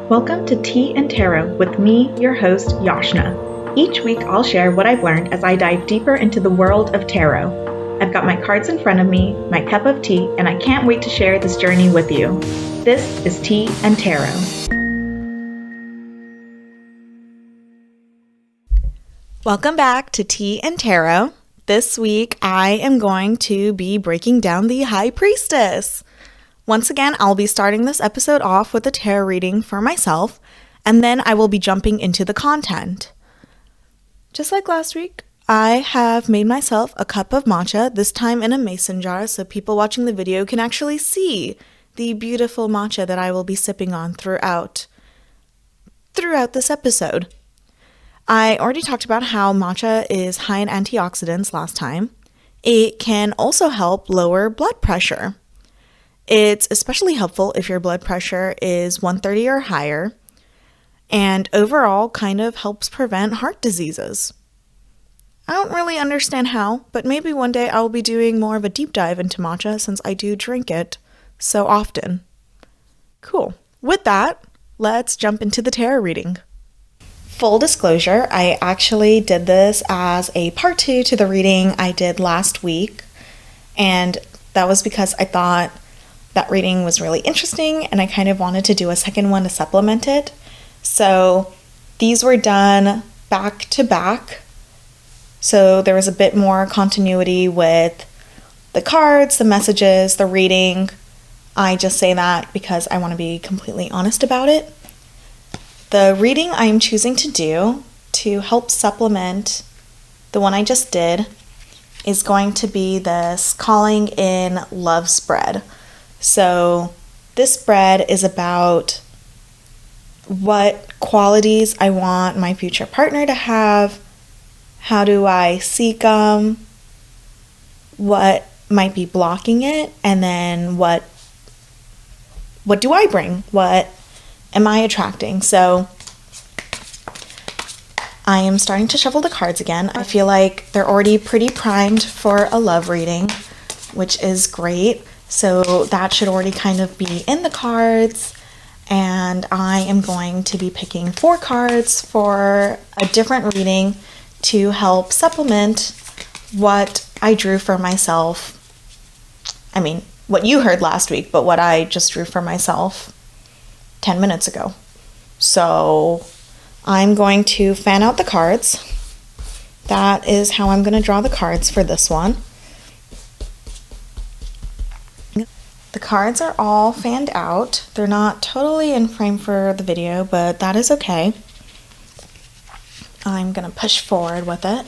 Welcome to Tea and Tarot with me, your host, Yashna. Each week I'll share what I've learned as I dive deeper into the world of tarot. I've got my cards in front of me, my cup of tea, and I can't wait to share this journey with you. This is Tea and Tarot. Welcome back to Tea and Tarot. This week I am going to be breaking down the High Priestess. Once again, I'll be starting this episode off with a tarot reading for myself, and then I will be jumping into the content. Just like last week, I have made myself a cup of matcha, this time in a mason jar, so people watching the video can actually see the beautiful matcha that I will be sipping on throughout this episode. I already talked about how matcha is high in antioxidants last time. It can also help lower blood pressure. It's especially helpful if your blood pressure is 130 or higher, and overall kind of helps prevent heart diseases. I don't really understand how, but maybe one day I'll be doing more of a deep dive into matcha since I do drink it so often. Cool. With that, let's jump into the tarot reading. Full disclosure, I actually did this as a part 2 to the reading I did last week, and that was because I thought that reading was really interesting and I kind of wanted to do a second one to supplement it. So these were done back to back, so there was a bit more continuity with the cards, the messages, the reading. I just say that because I want to be completely honest about it. The reading I'm choosing to do to help supplement the one I just did is going to be this Calling in Love spread. So this spread is about what qualities I want my future partner to have, how do I seek them, what might be blocking it, and then what do I bring? What am I attracting? So I am starting to shuffle the cards again. I feel like they're already pretty primed for a love reading, which is great. So that should already kind of be in the cards. And I am going to be picking 4 cards for a different reading to help supplement what I drew for myself. I mean, what you heard last week, but what I just drew for myself 10 minutes ago. So I'm going to fan out the cards. That is how I'm going to draw the cards for this one. The cards are all fanned out. They're not totally in frame for the video, but that is okay. I'm going to push forward with it.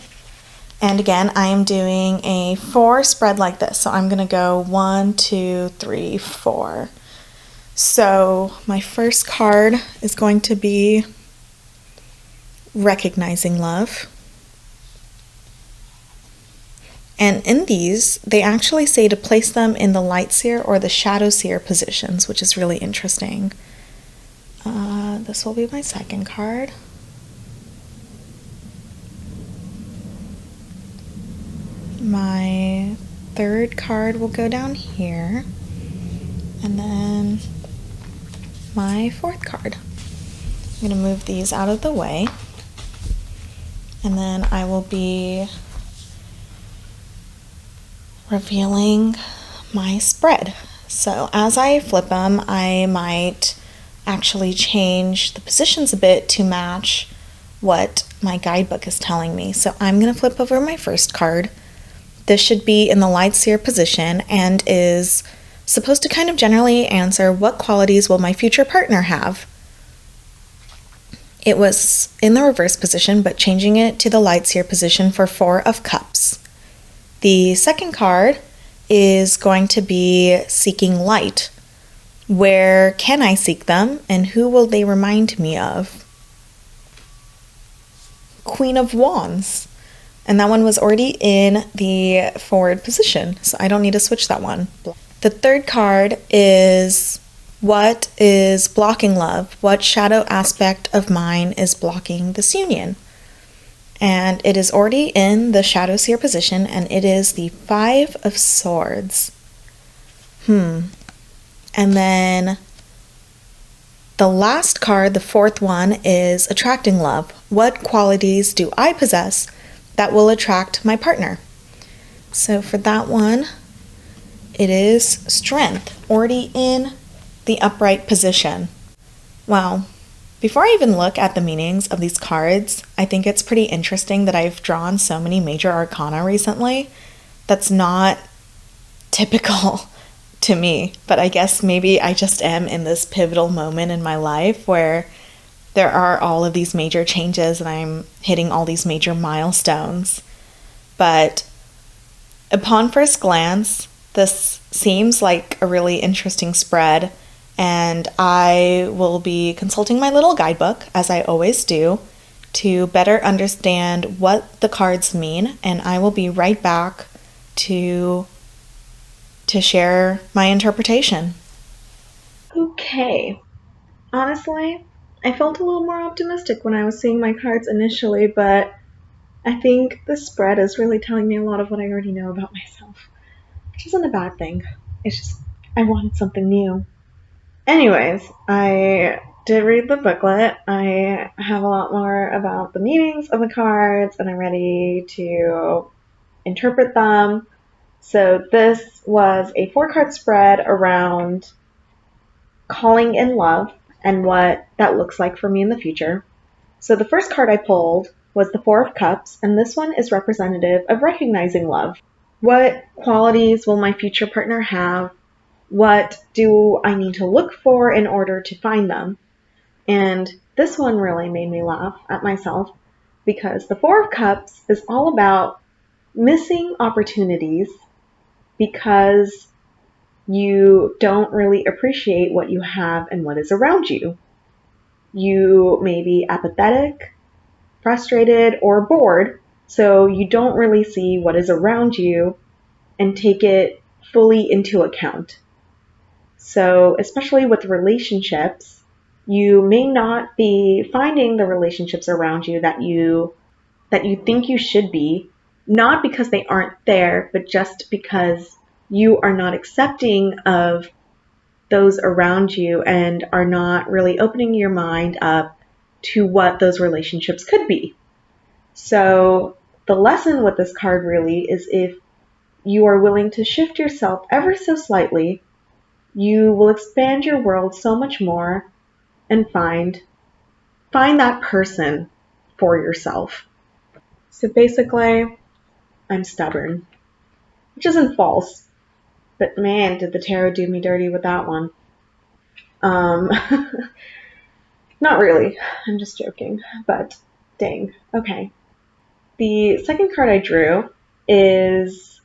And again, I am doing a 4 spread like this. So I'm going to go 1, 2, 3, 4. So my first card is going to be Recognizing Love. And in these, they actually say to place them in the light seer or the shadow seer positions, which is really interesting. This will be my second card. My third card will go down here. And then my fourth card. I'm going to move these out of the way. And then I will be revealing my spread. So as I flip them, I might actually change the positions a bit to match what my guidebook is telling me. So I'm going to flip over my first card. This should be in the light seer position and is supposed to kind of generally answer what qualities will my future partner have. It was in the reverse position, but changing it to the light seer position for 4 of Cups. The second card is going to be Seeking Light. Where can I seek them, and who will they remind me of? Queen of Wands. And that one was already in the forward position, so I don't need to switch that one. The third card is What is blocking love? What shadow aspect of mine is blocking this union? And it is already in the shadow seer position, and it is the 5 of Swords. And then The last card, the fourth one, is attracting love. What qualities do I possess that will attract my partner? So for that one, it is strength, already in the upright position. Wow. Before I even look at the meanings of these cards, I think it's pretty interesting that I've drawn so many Major Arcana recently. That's not typical to me, but I guess maybe I just am in this pivotal moment in my life where there are all of these major changes and I'm hitting all these major milestones. But upon first glance, this seems like a really interesting spread, and I will be consulting my little guidebook, as I always do, to better understand what the cards mean, and I will be right back to share my interpretation. Okay. Honestly, I felt a little more optimistic when I was seeing my cards initially, but I think the spread is really telling me a lot of what I already know about myself, which isn't a bad thing. It's just I wanted something new. Anyways, I did read the booklet. I have a lot more about the meanings of the cards, and I'm ready to interpret them. So this was a 4-card spread around calling in love and what that looks like for me in the future. So the first card I pulled was the 4 of Cups, and this one is representative of recognizing love. What qualities will my future partner have? What do I need to look for in order to find them? And this one really made me laugh at myself because the 4 of Cups is all about missing opportunities because you don't really appreciate what you have and what is around you. You may be apathetic, frustrated, or bored, so you don't really see what is around you and take it fully into account. So, especially with relationships, you may not be finding the relationships around you that you think you should be, not because they aren't there, but just because you are not accepting of those around you and are not really opening your mind up to what those relationships could be. So the lesson with this card really is if you are willing to shift yourself ever so slightly, you will expand your world so much more and find that person for yourself. So basically, I'm stubborn, which isn't false, but man, did the tarot do me dirty with that one. Not really. I'm just joking, but dang. Okay. The second card I drew is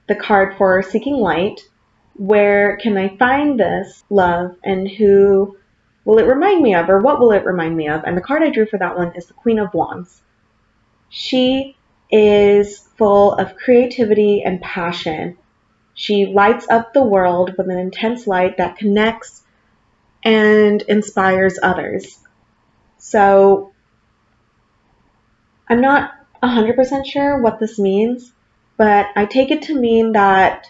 the card for Seeking Light. Where can I find this love and who will it remind me of, or what will it remind me of? And the card I drew for that one is the Queen of Wands. She is full of creativity and passion. She lights up the world with an intense light that connects and inspires others. So I'm not 100% sure what this means, but I take it to mean that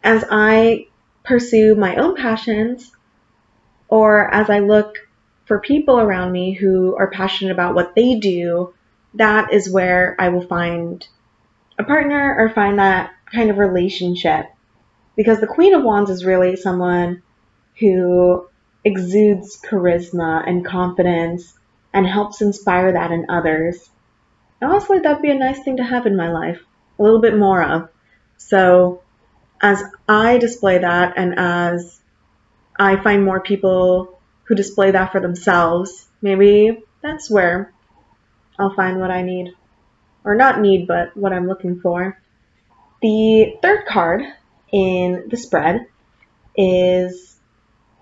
as I pursue my own passions, or as I look for people around me who are passionate about what they do, that is where I will find a partner or find that kind of relationship. Because the Queen of Wands is really someone who exudes charisma and confidence and helps inspire that in others. And honestly, that'd be a nice thing to have in my life, a little bit more of. So as I display that and as I find more people who display that for themselves, maybe that's where I'll find what I need. Or not need, but what I'm looking for. The third card in the spread is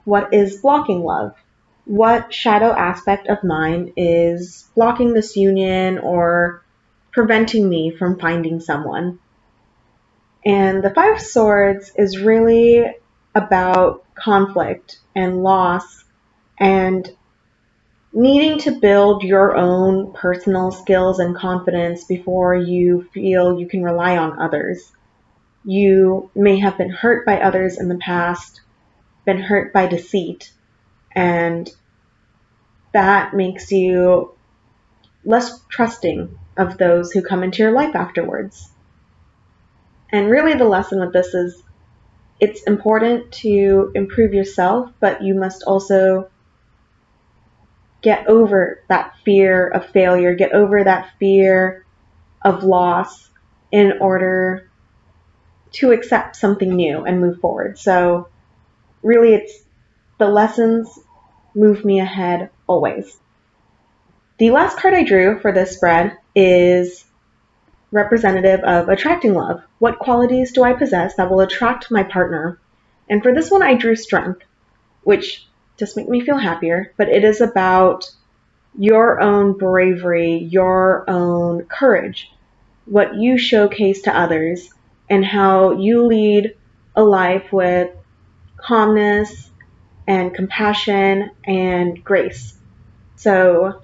what is blocking love? What shadow aspect of mine is blocking this union or preventing me from finding someone? And the Five of Swords is really about conflict and loss and needing to build your own personal skills and confidence before you feel you can rely on others. You may have been hurt by others in the past, been hurt by deceit, And that makes you less trusting of those who come into your life afterwards. And really the lesson with this is it's important to improve yourself, but you must also get over that fear of failure, get over that fear of loss in order to accept something new and move forward. So really it's the lessons move me ahead always. The last card I drew for this spread is representative of attracting love. What qualities do I possess that will attract my partner? And for this one I drew strength, which just makes me feel happier, but it is about your own bravery, your own courage, what you showcase to others, and how you lead a life with calmness and compassion and grace. So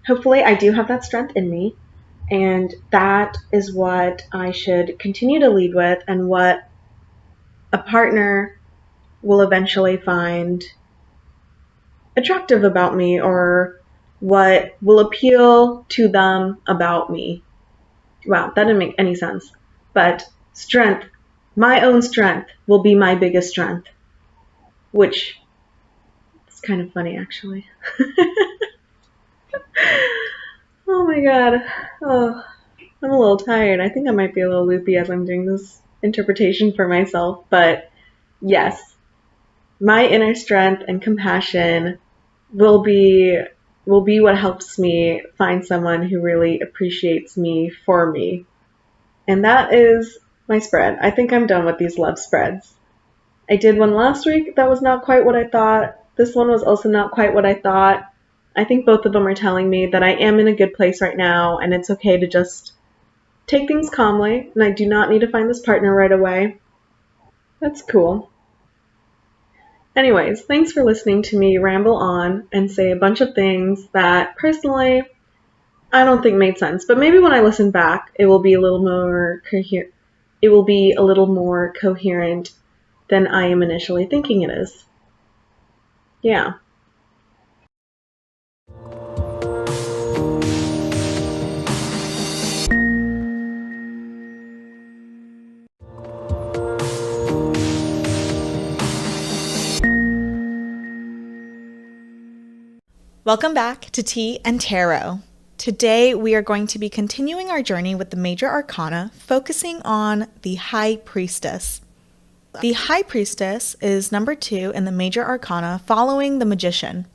hopefully I do have that strength in me, and that is what I should continue to lead with and what a partner will eventually find attractive about me, or what will appeal to them about me. Wow, that didn't make any sense. But strength, my own strength, will be my biggest strength, which is kind of funny actually. Oh my god. Oh, I'm a little tired. I think I might be a little loopy as I'm doing this interpretation for myself, but yes, my inner strength and compassion will be what helps me find someone who really appreciates me for me. And that is my spread. I think I'm done with these love spreads. I did one last week that was not quite what I thought. This one was also not quite what I thought. I think both of them are telling me that I am in a good place right now, and it's okay to just take things calmly, and I do not need to find this partner right away. That's cool. Anyways, thanks for listening to me ramble on and say a bunch of things that personally I don't think made sense, but maybe when I listen back, it will be a little more coherent than I am initially thinking it is. Yeah. Welcome back to Tea and Tarot. Today we are going to be continuing our journey with the Major Arcana, focusing on the High Priestess. The High Priestess is number 2 in the Major Arcana, following the Magician.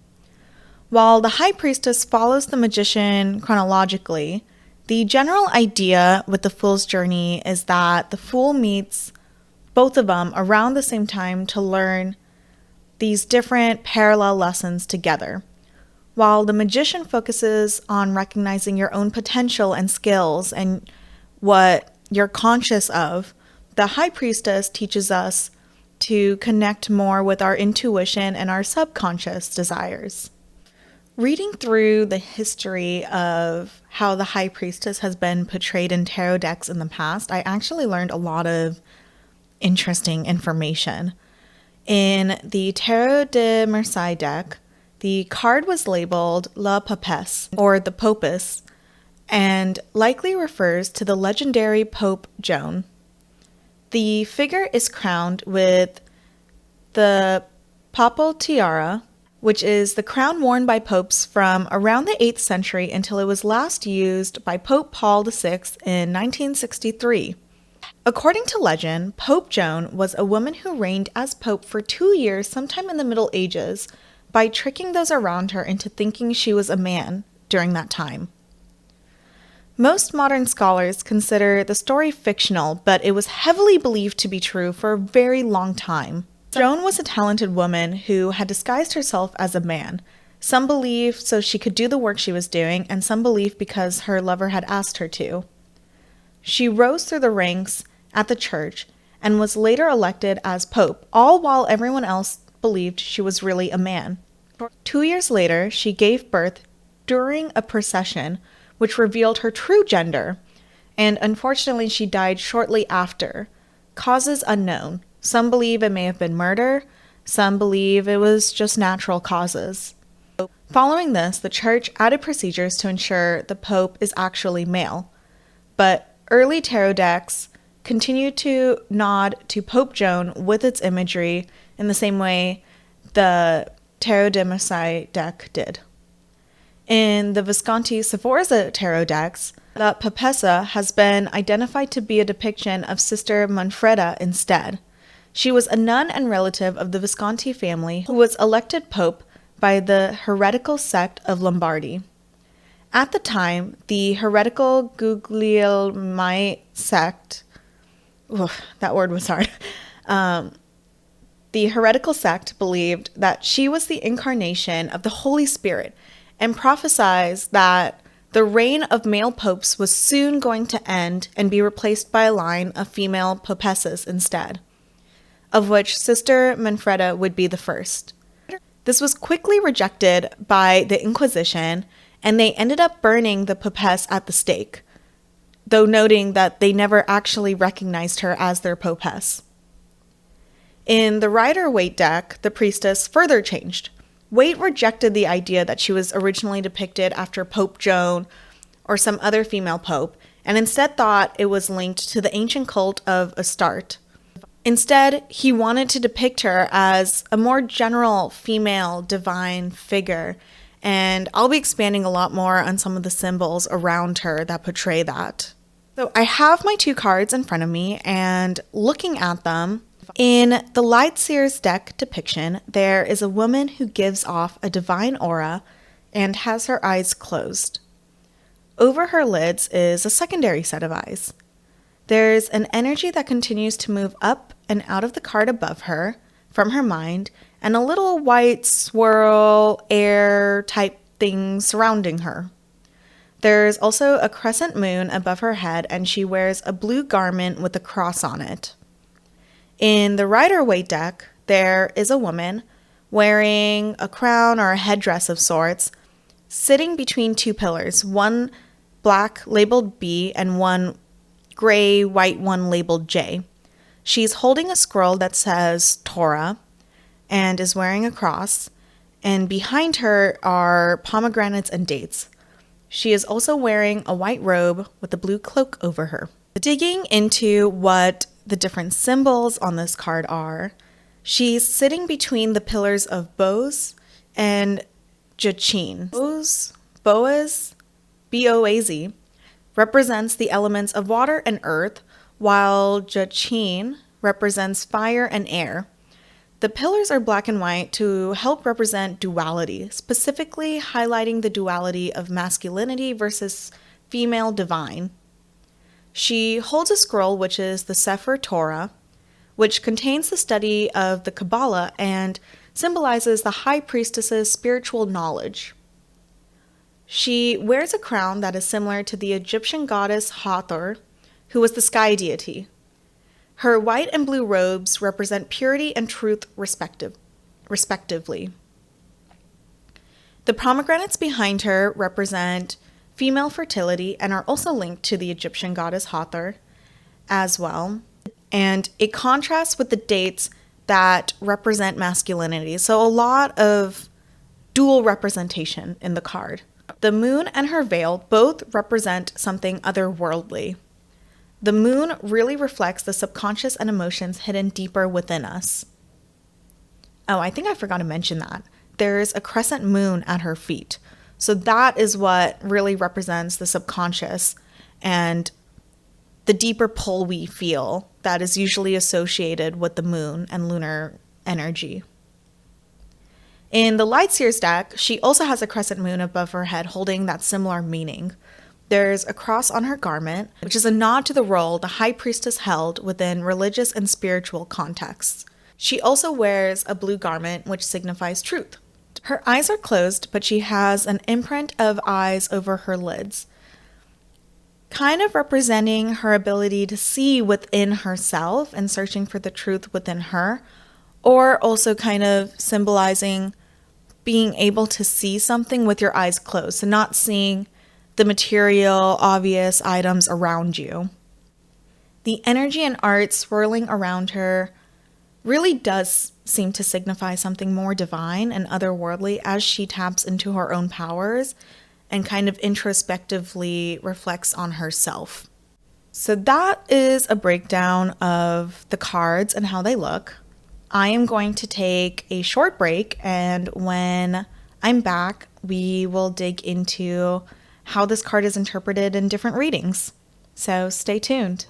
While the High Priestess follows the Magician chronologically, the general idea with the Fool's journey is that the Fool meets both of them around the same time to learn these different parallel lessons together. While the Magician focuses on recognizing your own potential and skills and what you're conscious of, the High Priestess teaches us to connect more with our intuition and our subconscious desires. Reading through the history of how the High Priestess has been portrayed in tarot decks in the past, I actually learned a lot of interesting information. In the Tarot de Marseille deck, the card was labeled La Papesse, or the Popess, and likely refers to the legendary Pope Joan. The figure is crowned with the papal tiara, which is the crown worn by popes from around the 8th century until it was last used by Pope Paul VI in 1963. According to legend, Pope Joan was a woman who reigned as pope for 2 years sometime in the Middle Ages by tricking those around her into thinking she was a man during that time. Most modern scholars consider the story fictional, but it was heavily believed to be true for a very long time. Joan was a talented woman who had disguised herself as a man. Some believe so she could do the work she was doing, and some believe because her lover had asked her to. She rose through the ranks at the church and was later elected as pope, all while everyone else believed she was really a man. 2 years later, she gave birth during a procession, which revealed her true gender, and unfortunately she died shortly after. Causes unknown. Some believe it may have been murder, Some believe it was just natural causes. Following this, the church added procedures to ensure the Pope is actually male. But early tarot decks continued to nod to Pope Joan with its imagery in the same way the Tarot de Marseille deck did. In the Visconti Sforza tarot decks, the Papessa has been identified to be a depiction of Sister Manfreda instead. She was a nun and relative of the Visconti family who was elected pope by the heretical sect of Lombardy. At the time, the heretical Guglielmite sect, that word was hard, the heretical sect believed that she was the incarnation of the Holy Spirit and prophesied that the reign of male popes was soon going to end and be replaced by a line of female popesses instead, of which Sister Manfreda would be the first. This was quickly rejected by the Inquisition, and they ended up burning the popess at the stake, though noting that they never actually recognized her as their popess. In the Rider-Waite deck, the priestess further changed. Waite rejected the idea that she was originally depicted after Pope Joan or some other female pope, and instead thought it was linked to the ancient cult of Astarte. Instead, he wanted to depict her as a more general female divine figure, and I'll be expanding a lot more on some of the symbols around her that portray that. So I have my two cards in front of me, and looking at them, in the Lightseer's deck depiction, there is a woman who gives off a divine aura and has her eyes closed. Over her lids is a secondary set of eyes. There's an energy that continues to move up and out of the card above her, from her mind, and a little white swirl, air type thing surrounding her. There's also a crescent moon above her head, and she wears a blue garment with a cross on it. In the Rider-Waite deck, there is a woman wearing a crown or a headdress of sorts, sitting between two pillars, one black labeled B and one gray white one labeled J. She's holding a scroll that says Torah and is wearing a cross, and behind her are pomegranates and dates. She is also wearing a white robe with a blue cloak over her. Digging into what the different symbols on this card are, she's sitting between the pillars of Boaz and Jachin. Boaz, B-O-A-Z, represents the elements of water and earth, while Jachin represents fire and air. The pillars are black and white to help represent duality, specifically highlighting the duality of masculinity versus female divine. She holds a scroll, which is the Sefer Torah, which contains the study of the Kabbalah and symbolizes the High Priestess's spiritual knowledge. She wears a crown that is similar to the Egyptian goddess Hathor, who was the sky deity. Her white and blue robes represent purity and truth respectively. The pomegranates behind her represent female fertility and are also linked to the Egyptian goddess Hathor as well. And it contrasts with the dates that represent masculinity. So a lot of dual representation in the card. The moon and her veil both represent something otherworldly. The moon really reflects the subconscious and emotions hidden deeper within us. Oh, I think I forgot to mention that. There's a crescent moon at her feet. So that is what really represents the subconscious and the deeper pull we feel that is usually associated with the moon and lunar energy. In the Lightseer's deck, she also has a crescent moon above her head holding that similar meaning. There's a cross on her garment, which is a nod to the role the High Priestess held within religious and spiritual contexts. She also wears a blue garment, which signifies truth. Her eyes are closed, but she has an imprint of eyes over her lids, kind of representing her ability to see within herself and searching for the truth within her, or also kind of symbolizing being able to see something with your eyes closed, so not seeing the material, obvious items around you. The energy and art swirling around her really does seem to signify something more divine and otherworldly as she taps into her own powers and kind of introspectively reflects on herself. So that is a breakdown of the cards and how they look. I am going to take a short break, and when I'm back, we will dig into how this card is interpreted in different readings. So stay tuned.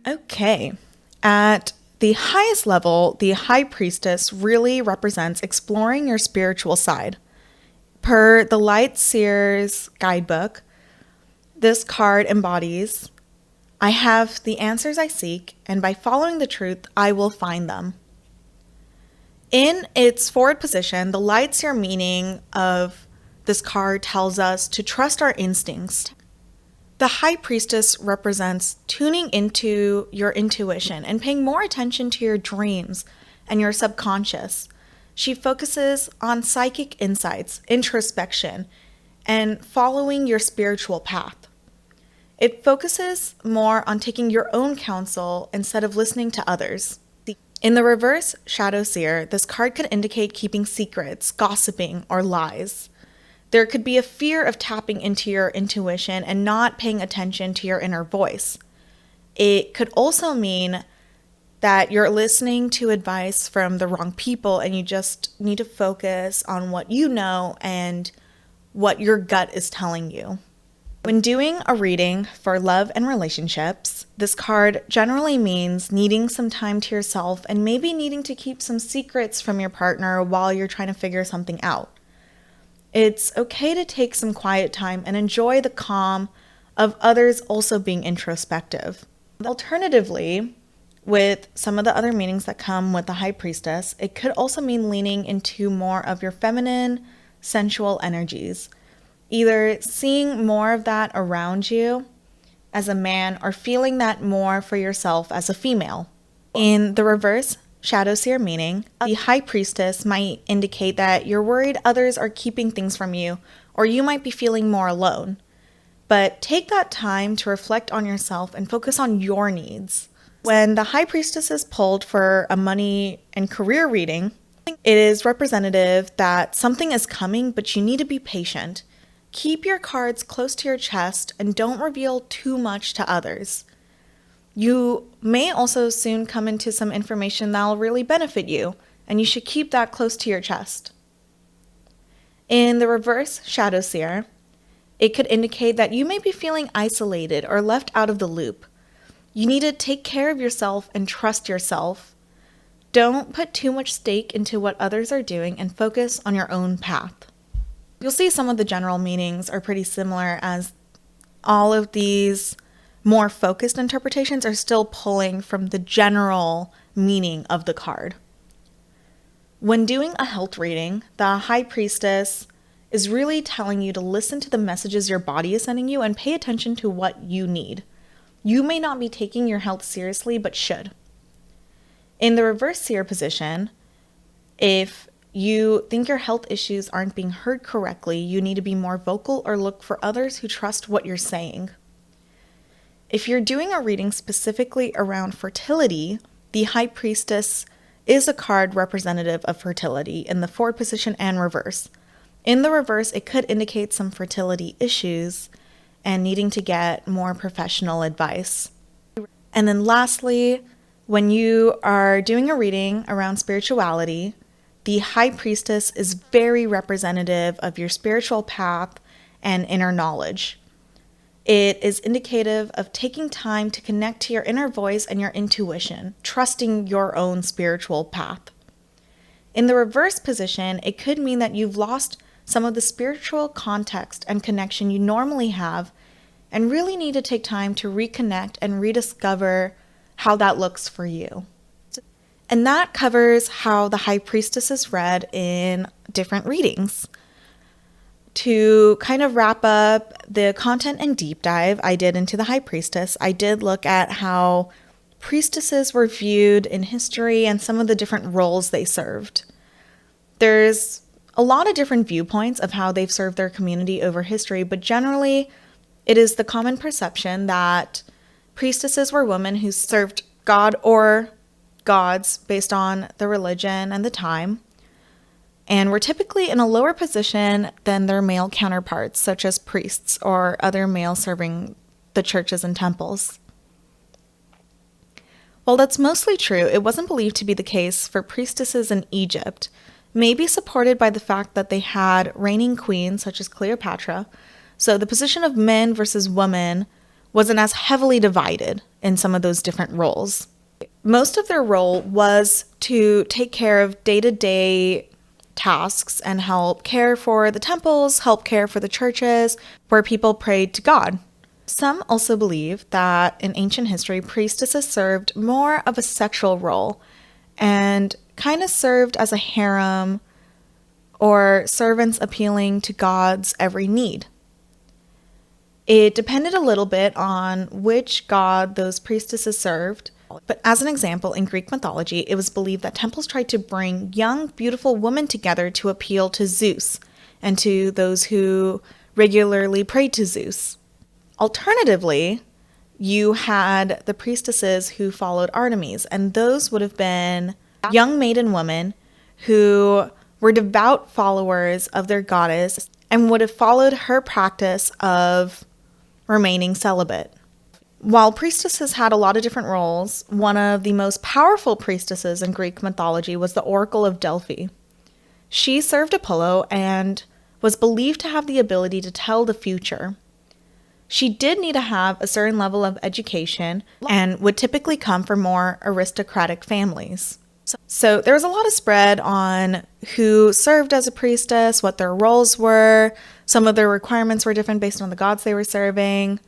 Okay, at the highest level, the High Priestess really represents exploring your spiritual side. Per the Light Seer's guidebook, this card embodies, I have the answers I seek, and by following the truth, I will find them. In its forward position, the Light Seer meaning of this card tells us to trust our instincts. The High Priestess represents tuning into your intuition and paying more attention to your dreams and your subconscious. She focuses on psychic insights, introspection, and following your spiritual path. It focuses more on taking your own counsel instead of listening to others. In the reverse Shadow Seer, this card could indicate keeping secrets, gossiping, or lies. There could be a fear of tapping into your intuition and not paying attention to your inner voice. It could also mean that you're listening to advice from the wrong people and you just need to focus on what you know and what your gut is telling you. When doing a reading for love and relationships, this card generally means needing some time to yourself and maybe needing to keep some secrets from your partner while you're trying to figure something out. It's okay to take some quiet time and enjoy the calm of others also being introspective. Alternatively, with some of the other meanings that come with the High Priestess, it could also mean leaning into more of your feminine, sensual energies. Either seeing more of that around you as a man or feeling that more for yourself as a female. In the reverse Shadow Seer meaning, the High Priestess might indicate that you're worried others are keeping things from you, or you might be feeling more alone. But take that time to reflect on yourself and focus on your needs. When the High Priestess is pulled for a money and career reading, it is representative that something is coming, but you need to be patient. Keep your cards close to your chest and don't reveal too much to others. You may also soon come into some information that will really benefit you, and you should keep that close to your chest. In the reverse Shadow Seer, it could indicate that you may be feeling isolated or left out of the loop. You need to take care of yourself and trust yourself. Don't put too much stake into what others are doing and focus on your own path. You'll see some of the general meanings are pretty similar, as all of these more focused interpretations are still pulling from the general meaning of the card. When doing a health reading, the High Priestess is really telling you to listen to the messages your body is sending you and pay attention to what you need. You may not be taking your health seriously, but should. In the reverse seer position, if you think your health issues aren't being heard correctly, you need to be more vocal or look for others who trust what you're saying. If you're doing a reading specifically around fertility, the High Priestess is a card representative of fertility in the forward position and reverse. In the reverse, it could indicate some fertility issues and needing to get more professional advice. And then lastly, when you are doing a reading around spirituality, the High Priestess is very representative of your spiritual path and inner knowledge. It is indicative of taking time to connect to your inner voice and your intuition, trusting your own spiritual path. In the reverse position, it could mean that you've lost some of the spiritual context and connection you normally have and really need to take time to reconnect and rediscover how that looks for you. And that covers how the High Priestess is read in different readings. To kind of wrap up the content and deep dive I did into the High Priestess, I did look at how priestesses were viewed in history and some of the different roles they served. There's a lot of different viewpoints of how they've served their community over history, but generally it is the common perception that priestesses were women who served God or gods based on the religion and the time, and were typically in a lower position than their male counterparts, such as priests or other males serving the churches and temples. While that's mostly true, it wasn't believed to be the case for priestesses in Egypt, maybe supported by the fact that they had reigning queens such as Cleopatra, so the position of men versus women wasn't as heavily divided in some of those different roles. Most of their role was to take care of day-to-day tasks and help care for the temples, help care for the churches where people prayed to God. Some also believe that in ancient history, priestesses served more of a sexual role and kind of served as a harem or servants appealing to God's every need. It depended a little bit on which god those priestesses served, but as an example, in Greek mythology, it was believed that temples tried to bring young, beautiful women together to appeal to Zeus and to those who regularly prayed to Zeus. Alternatively, you had the priestesses who followed Artemis, and those would have been young maiden women who were devout followers of their goddess and would have followed her practice of remaining celibate. While priestesses had a lot of different roles, one of the most powerful priestesses in Greek mythology was the Oracle of Delphi. She served Apollo and was believed to have the ability to tell the future. She did need to have a certain level of education and would typically come from more aristocratic families. So there was a lot of spread on who served as a priestess, what their roles were. Some of their requirements were different based on the gods they were serving.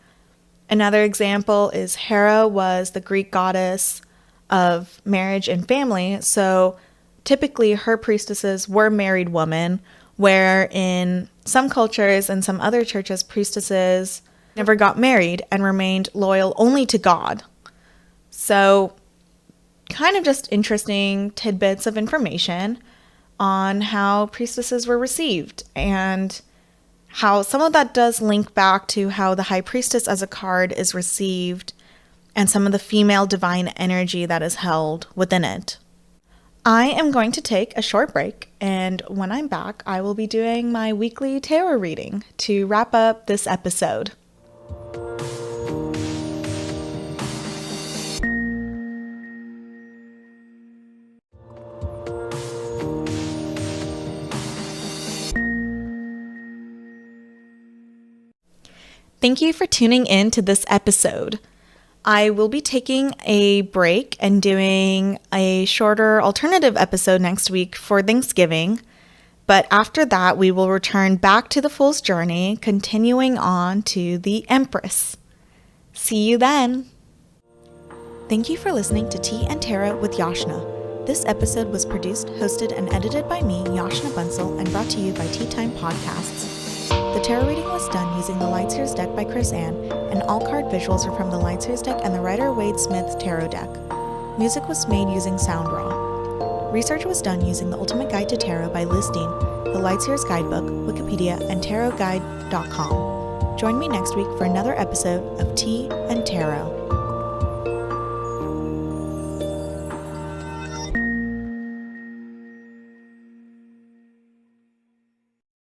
Another example is Hera was the Greek goddess of marriage and family. So typically her priestesses were married women, where in some cultures and some other churches, priestesses never got married and remained loyal only to God. So kind of just interesting tidbits of information on how priestesses were received and how some of that does link back to how the High Priestess as a card is received and some of the female divine energy that is held within it. I am going to take a short break, and when I'm back, I will be doing my weekly tarot reading to wrap up this episode. Thank you for tuning in to this episode. I will be taking a break and doing a shorter alternative episode next week for Thanksgiving. But after that, we will return back to the Fool's Journey, continuing on to the Empress. See you then. Thank you for listening to Tea and Tarot with Yashna. This episode was produced, hosted, and edited by me, Yashna Bunsel, and brought to you by Tea Time Podcasts. The tarot reading was done using the Lightseers deck by Chris Ann, and all card visuals are from the Lightseers deck and the Rider-Waite Smith tarot deck. Music was made using SoundRaw. Research was done using the Ultimate Guide to Tarot by Liz Dean, the Lightseers Guidebook, Wikipedia, and tarotguide.com. Join me next week for another episode of Tea and Tarot.